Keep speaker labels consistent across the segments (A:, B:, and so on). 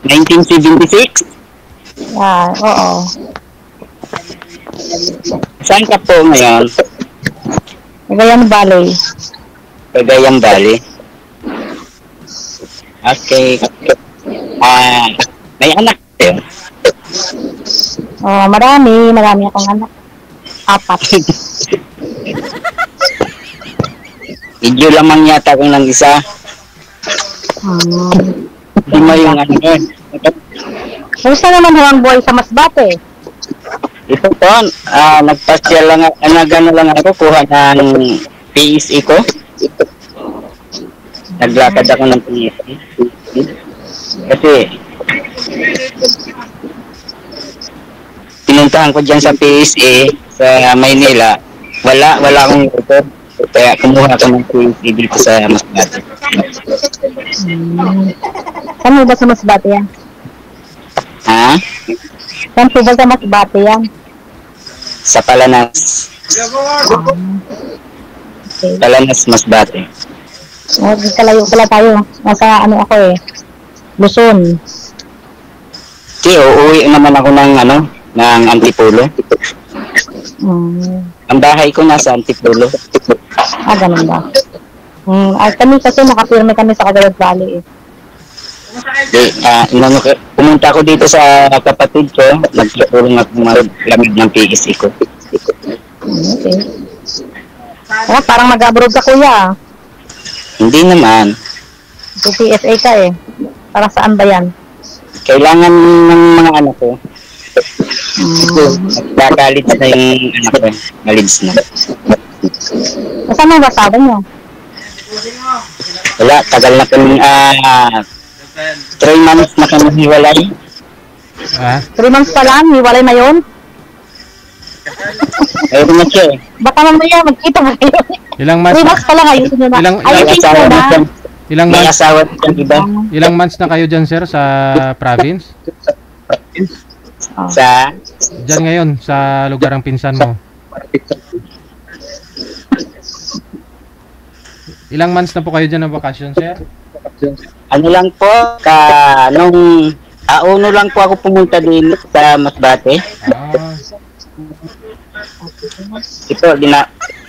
A: 1976?
B: Oo.
A: Saan ka po ngayon?
B: Cagayan Valley.
A: Cagayan Valley. Okay. May anak kayo?
B: Marami akong anak. 4.
A: Medyo lamang yata kung lang isa. Hindi mo yung ano yun.
B: Gusto naman ang buhay sa Masbate.
A: Ito po, nagpasya lang, nagano lang ako, kuha ng PSE ko. Naglakad ako ng PSE. Kasi, pinuntahan ko dyan sa PSE, sa Maynila, wala akong record. Kaya kumuha ko ng PSE dito sa Masbate.
B: Saan ba sa Masbate yan?
A: Ha?
B: Saan ba sa Masbate yan?
A: Sa Palanas.
B: Okay.
A: Palanas, Masbate.
B: Kalayo pala tayo. Nasa ako Luzon.
A: Okay, uuwi naman ako ng Antipolo. Ang bahay ko nasa Antipolo.
B: Ganun ba? Kami kasi nakapirme kami sa Cagayan Valley.
A: Pumunta ako dito sa kapatid ko, nagtutulong ako maglamig ng PSE ko.
B: Okay. Parang mag-abroad ka, kuya.
A: Hindi naman.
B: PSA ka Para saan ba yan?
A: Kailangan ng mga anak ko. Nagka-college na yung anak ko. College na.
B: Saan mo ba sabi mo?
A: Wala, tagal na kami 3 months na kami hiwalay.
B: 3 months pa lang? Hiwalay na yun?
A: Ayun na siya
B: Baka mamaya magkita mo kayo.
C: Ilang months?
B: 3 months pa lang ayusin nyo na. Ayusin nyo na.
C: Ilang
A: may
C: months?
A: asawa ng iba.
C: Ilang months na kayo dyan, sir, sa province?
A: Sa?
C: Dyan ngayon, sa lugar ng pinsan mo. Ilang months na po kayo dyan ng bakasyon, sir?
A: Ano lang po, uno lang po ako pumunta din sa Masbate. Ito,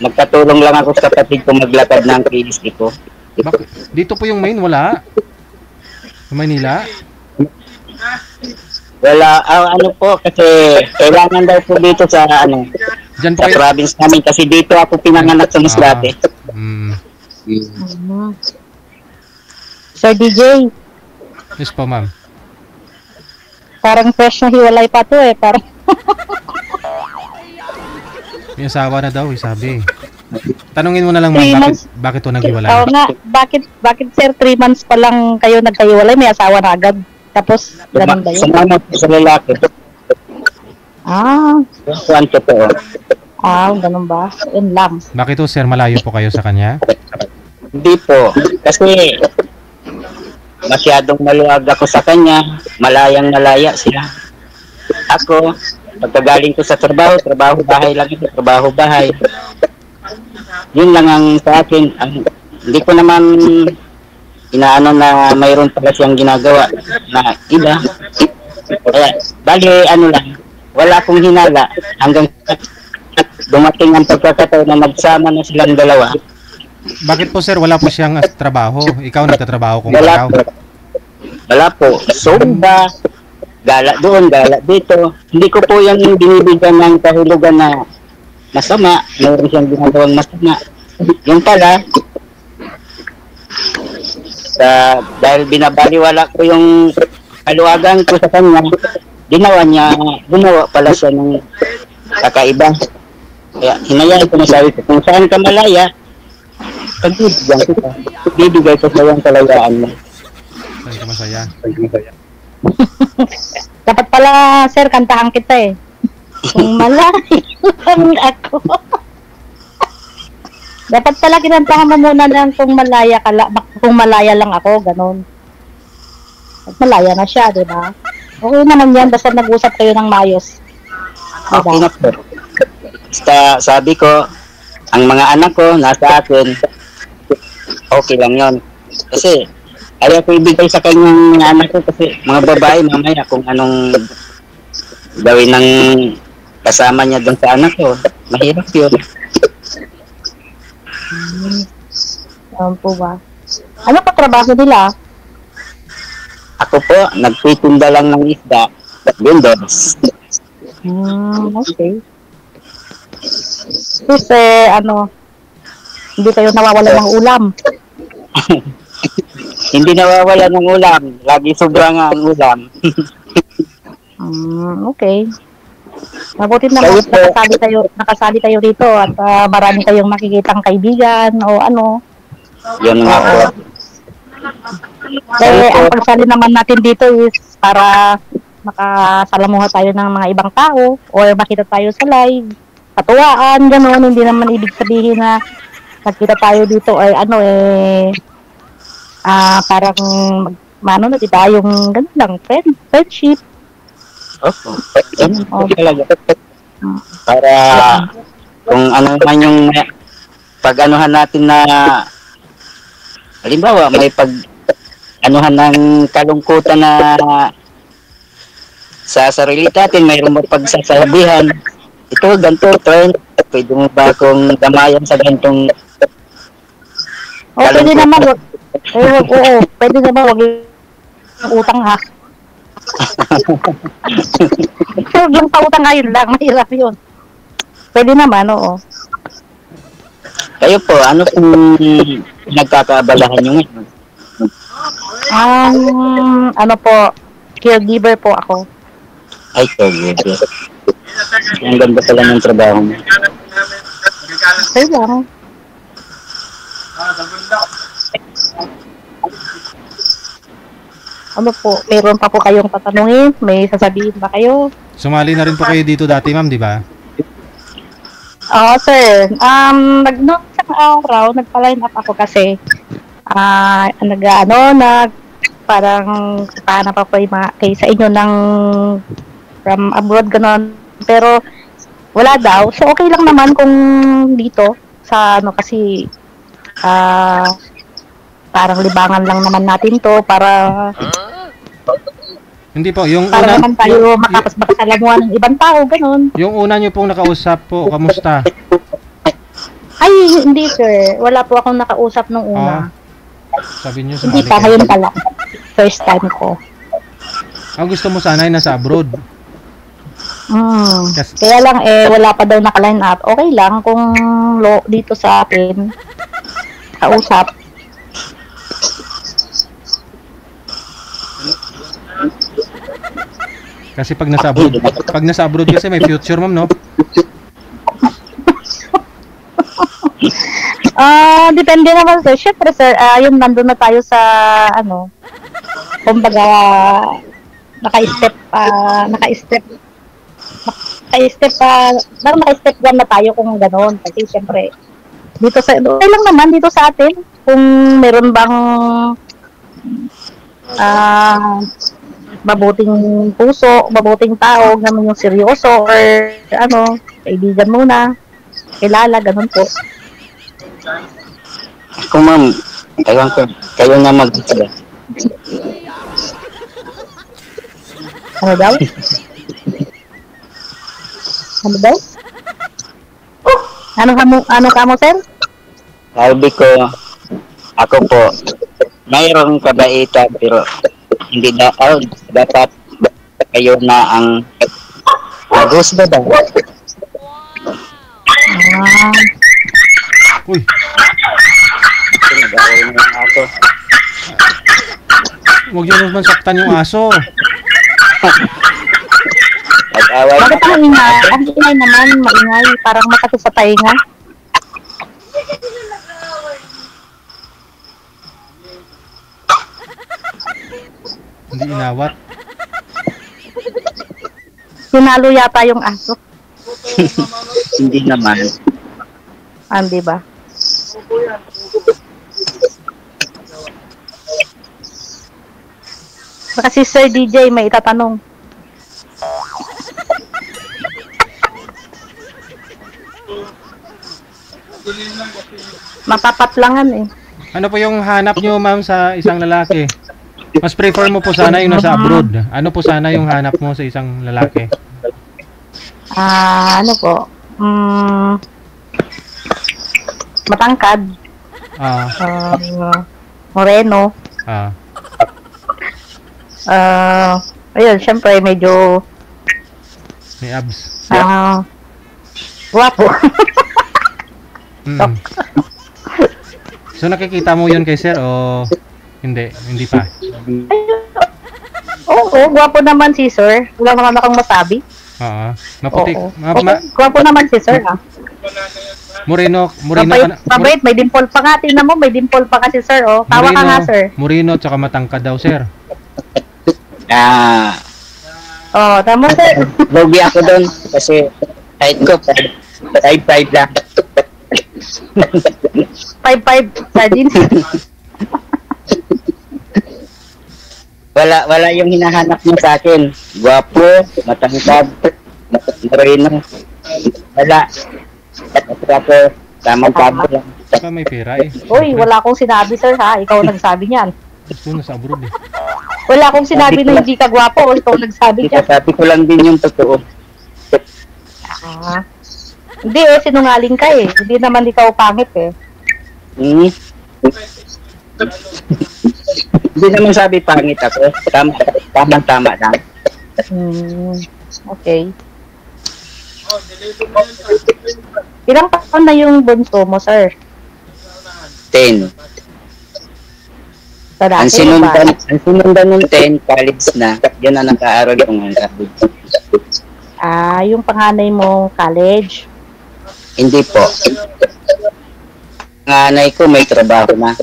A: nagkatulong lang ako sa kapatid ko maglakad ng PSE ko.
C: Dito po yung main, wala? Sa Manila?
A: Wala, ano po, kasi kailangan daw po dito sa
C: Diyan po
A: sa
C: kayo?
A: province namin kasi dito ako pinanganak sa Masbate.
B: Sir DJ.
C: Yes po, ma'am.
B: Parang fresh na hiwalay pa to parang
C: May asawa na daw, sabi. Tanungin mo na lang, ma'am, bakit to naghiwalay?
B: Oo nga, bakit sir 3 months pa lang kayo nagkahiwalay, may asawa na agad? Tapos, ganun ba yun?
A: Sumama po sa lalaki. Kuwan ko po.
B: Ganun ba? Yun lang.
C: Bakit to, sir, malayo po kayo sa kanya?
A: Hindi po. Kasi masyadong maluwag ako sa kanya. Malaya siya. Ako, pagkagaling ko sa trabaho bahay lang ito, trabaho bahay. Yun lang ang sa akin. Hindi ko naman inaano na mayroon pala siyang ginagawa na iba. Kaya, lang, wala akong hinala hanggang dumating ang pagkakataon na nagsama na silang dalawa.
C: Bakit po, sir, wala po siyang trabaho? Ikaw nagtatrabaho kung
A: Wala
C: ikaw?
A: Wala po. Sumba, gala doon, gala dito. Hindi ko po yan binibigyan ng kahulugan na masama. Mayroon siyang ginagawang masama. Yung pala, dahil binabaliwala ko yung kaluwagan ko sa kanya, gumawa pala siya ng kakaiba. Kaya hinayaan ko na sabi ko, kung saan ka malaya, pagbibigyan kita. Bibigay ko sa yung kalayaan mo.
C: Saan ka masaya?
B: Dapat pala, sir, kantahan kita Kung malayo lang ako. Dapat pala kinantahan mo muna ng kung malaya lang ako, ganun. At malaya na siya, di ba? Okay naman yan, basta nag-usap kayo ng maayos. Diba?
A: Okay na po. Basta sabi ko, ang mga anak ko nasa akin, okay lang yon. Kasi ayaw ko ibigay sa kanyang anak ko kasi mga babae mamaya kung anong gawin ng kasama niya doon sa anak ko. Mahirap yun.
B: Po ba? Ano pa trabaho nila?
A: Ako po, nagtitinda lang ng isda. Windows.
B: Okay. Kasi, hindi kayo nawawala ng ulam.
A: Hindi nawawala ng ulam. Lagi sobra nga ang ulam.
B: Okay. Mabuti na
A: Kayo po.
B: nakasali kayo dito at marami kayong makikitang kaibigan o ano.
A: Yun nga po.
B: Kaya ang pagsali naman natin dito is para makasalamuha tayo ng mga ibang tao or makita tayo sa live, katuwaan, gano'n. Hindi naman ibig sabihin na nakita tayo dito ay parang na diba yung gano'n lang, friendship.
A: Opo. Yan po talaga. Para kung ano man yung pag-anuhan natin na halimbawa may pag-anuhan ng kalungkutan na sa sarili natin, mayroon mo pagsasabihan. Ito, ganito, trend. Pwede mo ba akong damayan sa gantong
B: Pwede naman. Oo, pwede naman. Wag yung utang ha. Huwag yung pautang ngayon lang. Mahirap yun. Pwede naman, oo.
A: Kayo po, ano kung nagkakaabalahan nyo ngayon?
B: Caregiver po ako.
A: Ay, good. Ang ganda pala ng trabaho mo.
B: Okay lang. Meron pa po kayong tatanungin? May sasabihin ba kayo?
C: Sumali na rin po kayo dito dati, ma'am, di ba?
B: Oo, sir. Nung isang araw, nagpa-line up ako kasi parang paano pa po kay sa inyo ng from abroad, gano'n. Pero wala daw. So, okay lang naman kung dito sa kasi parang libangan lang naman natin to para
C: Hindi po, yung
B: para
C: una,
B: naman tayo makapasalamuha ng ibang tao, gano'n.
C: yung una nyo pong nakausap po, kamusta?
B: Ay, hindi sir. Wala po akong nakausap nung una.
C: Sabi nyo,
B: Hindi
C: sumali
B: pa,
C: kayo.
B: ngayon pala. First time ko.
C: Ang gusto mo sana ay nasa abroad. Kas-
B: Kaya lang wala pa daw naka-line up. Okay lang kung dito sa atin kausap.
C: Kasi pag nasa abroad kasi may future, ma'am, no?
B: Depende naman sir. Syempre sir, yung nandun na tayo sa kumbaga naka-step one na tayo kung gano'n. Kasi syempre dito sa okay lang naman dito sa atin kung meron bang mabuting puso, mabuting tao, ganun yung seryoso or kaibigan muna, kilala, ganun po.
A: Ako ma'am, kayo na mag-isip.
B: Ano daw? Ano daw? Ano ka mo, sir?
A: Sabi ko, ako po, mayroong kabaitan pero hindi dapat kayo na ang mag-husga daw.
C: Uy,
A: Nag-away mo yung aso.
C: huwag nyo naman saktan yung aso.
A: Nag-away
B: Bakit ang ingay? Ang ingay naman, maingay. Parang makati sa tainga.
C: Hindi inawat.
B: Sinalo yata yung aso.
A: Hindi naman.
B: Di ba? Baka si Sir DJ may itatanong. Mapapatlangan eh.
C: Ano po yung hanap nyo, ma'am, sa isang lalaki? Mas prefer mo po sana yung nasa abroad. Ano po sana yung hanap mo sa isang lalaki?
B: Ano po? Matangkad.
C: Ah,
B: Moreno.
C: ah.
B: Ayun, syempre medyo
C: May abs.
B: guwapo.
C: Mm. So nakikita mo yun kay sir o hindi? Hindi pa.
B: Oo, guwapo naman si sir. Wala naman akong masabi.
C: Oo. Maputi.
B: Oo. Guwapo naman si sir, ha?
C: Moreno ka na.
B: Mabait, may dimple pa nga. Tingnan mo, may dimple pa kasi sir, oh. Tawa ka nga, sir.
C: Moreno tsaka matangkad daw, sir.
B: Tama, sir.
A: Logi ako doon kasi height ko 5'5" lang.
B: 5'5", sardines.
A: Wala yung hinahanap mo sa akin. Guwapo, matangkad, moreno. Wala. At ako, tamang-tama lang.
C: Baka may pera eh.
B: Uy, wala akong sinabi, sir, ha? Ikaw nagsabi niyan.
C: Gusto nasa abroad eh.
B: Wala akong sinabi na hindi ka gwapo. Ikaw nagsabi niyan.
A: Sabi ko lang din yung totoo.
B: Hindi sinungaling ka eh. Hindi naman ikaw pangit eh.
A: Hindi naman sabi pangit ako. Tamang-tama lang.
B: Okay. Ilang taon na yung bunso mo, sir?
A: 10.
B: Ang
A: sinundan ng 10, college na. Yun na nag-aaral ko ngayon.
B: Yung panganay mo, college?
A: Hindi po. Panganay ko may trabaho na.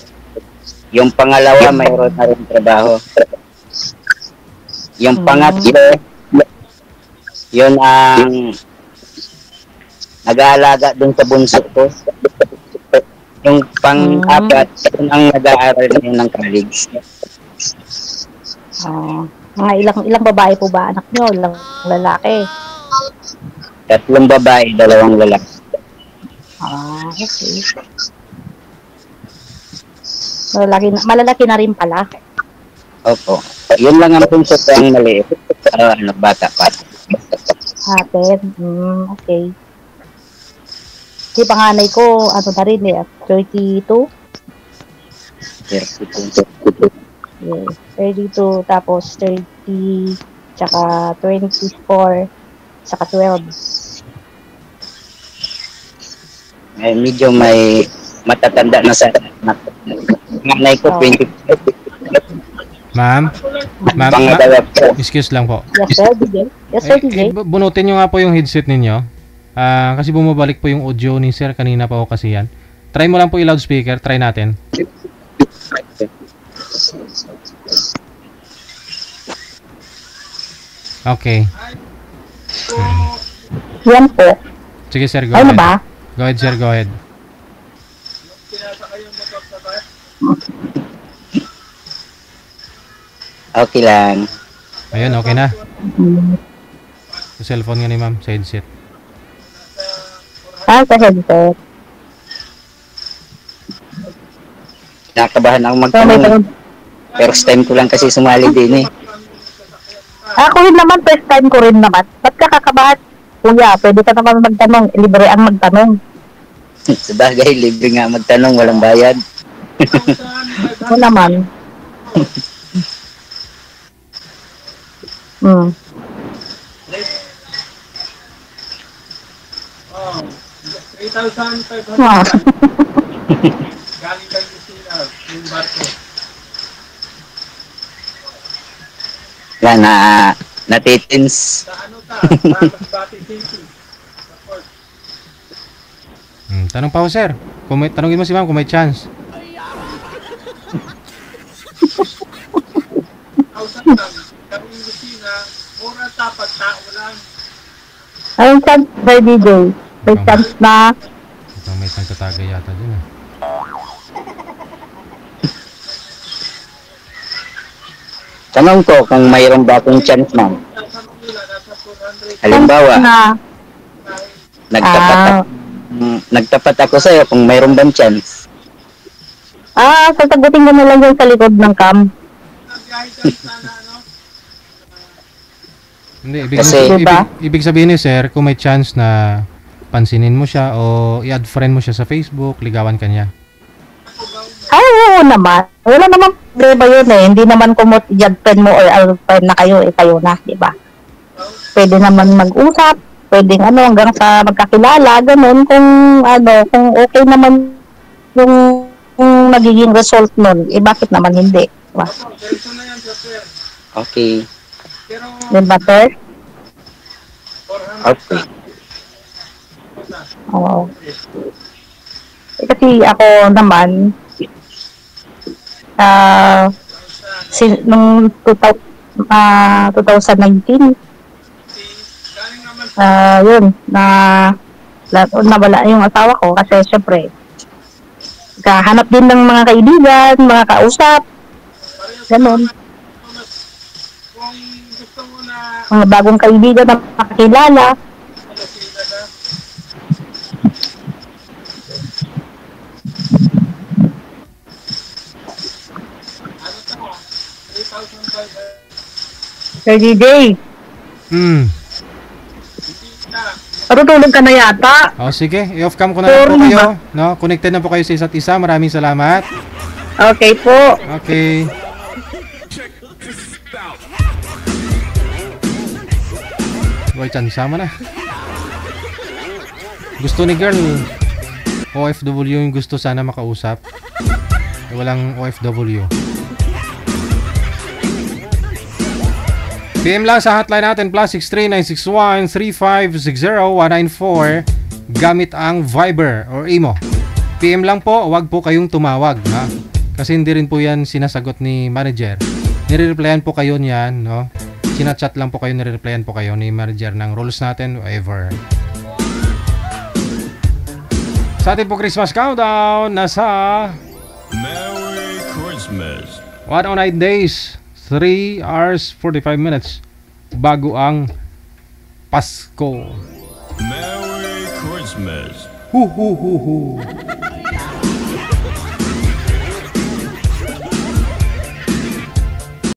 A: Yung pangalawa mayroon na rin trabaho. Yung pangatlo, yun ang nag-aalaga dun sa bunso ko. Yung pang-apat, yun ang nag-aaral ngayon ng college.
B: Mga ilang babae po ba anak nyo? Ilang lalaki?
A: 3 babae, 2 lalaki.
B: Okay. Malalaki na rin pala.
A: Opo. Yun lang ang bunso ko ang maliit. Bata pa.
B: Okay. Si panganay ko, ano na rin eh, 32?
A: 32.
B: Yes, 32, tapos 30, tsaka 24, tsaka 12.
A: Medyo may matatanda na sa nanay ko, 20.
C: Ma'am, excuse lang po.
B: Yes, sir, DJ. Yes, sir, DJ.
C: Bunutin nyo nga po yung headset ninyo. Kasi bumabalik po yung audio ni sir kanina pa o kasi yan. Try mo lang po i-loudspeaker. Try natin. Okay.
B: Yan po.
C: Sige sir, go
B: Ano
C: ahead.
B: ba?
C: Go ahead sir, go ahead.
A: Okay lang.
C: Ayun, okay na. Sa cellphone nga ni ma'am, sa headset.
B: Sa headset.
A: Nakabahan ako magtanong. First time ko lang kasi sumali din eh.
B: Ako rin naman, first time ko rin naman. Ba't ka kakabahan? Kuya, pwede ka naman magtanong. Libre ang magtanong.
A: Sabagay, libre nga magtanong, walang bayad.
B: Ako naman. Hmm.
D: 3,500.
B: Ah.
D: Galing kay Lucina, yung barko.
A: Yan, natitins.
D: Sa ano ta? Sa Masbate City. Sa port.
C: Tanong pa ho sir. Tanongin mo si ma'am kung may chance.
D: 1,000 lang. Kami yung Lucina, mura tapat, tao lang.
B: Anong chance by DJ? May chance na
C: Ito may isang katagay yata dun eh.
A: Tanong ko kung mayroon ba akong chance, ma'am.
D: Tanong nila, nasa 400.
A: Halimbawa,
B: na
A: nagtapat ako sa'yo kung mayroon bang chance.
B: Sasagutin ko na lang yun sa likod ng cam.
D: Nagbiyahe dyan sana, ano?
C: Hindi, ibig,
A: Kasi-
B: Diba?
C: ibig sabihin ni sir, kung may chance na pansinin mo siya o i-add friend mo siya sa Facebook, ligawan ka niya.
B: Ay, oo naman. Wala naman problema yun eh. Hindi naman kung friend mo or friend na kayo, kayo na, di ba? Pwede naman mag-usap, pwedeng hanggang sa magkakilala, ganun, kung okay naman yung magiging result nun, bakit naman hindi, di ba?
D: Ganito na yan, sir.
A: Okay.
D: Pero,
B: Di ba, sir?
D: 400
A: Okay.
B: Oo. Kasi ako naman, nung 2019,
D: galing naman
B: yun, nawala yung asawa ko kasi syempre, kahanap din ng mga kaibigan, mga kausap, ganun,
D: kung gusto mo na
B: mga bagong kaibigan na makakilala.
D: malasina na. Ano to? 3,500.
B: 30 day.
C: Hmm.
D: Na.
B: Patutulog ka na yata.
C: O sige, i-off cam ko na lang po
B: Sorry,
C: kayo. No? Connected na po kayo sa isa't isa. Maraming salamat.
B: Okay po.
C: Okay. Boy, sama na. Gusto ni girl, OFW yung gusto sana makausap. Walang OFW. PM lang sa hotline natin +63961-3560-194 gamit ang Viber or Imo. PM lang po, wag po kayong tumawag, ha? Kasi hindi rin po yan sinasagot ni manager. Nire-replyan po kayo niyan, no? Sinachat lang po kayo, nire-replyan po kayo ni manager ng rules natin, whatever. Sa ating po Christmas countdown, nasa
E: Merry Christmas.
C: 109 days, 3 hours, 45 minutes bago ang Pasko.
E: Merry Christmas.
C: Hu hu hu hu.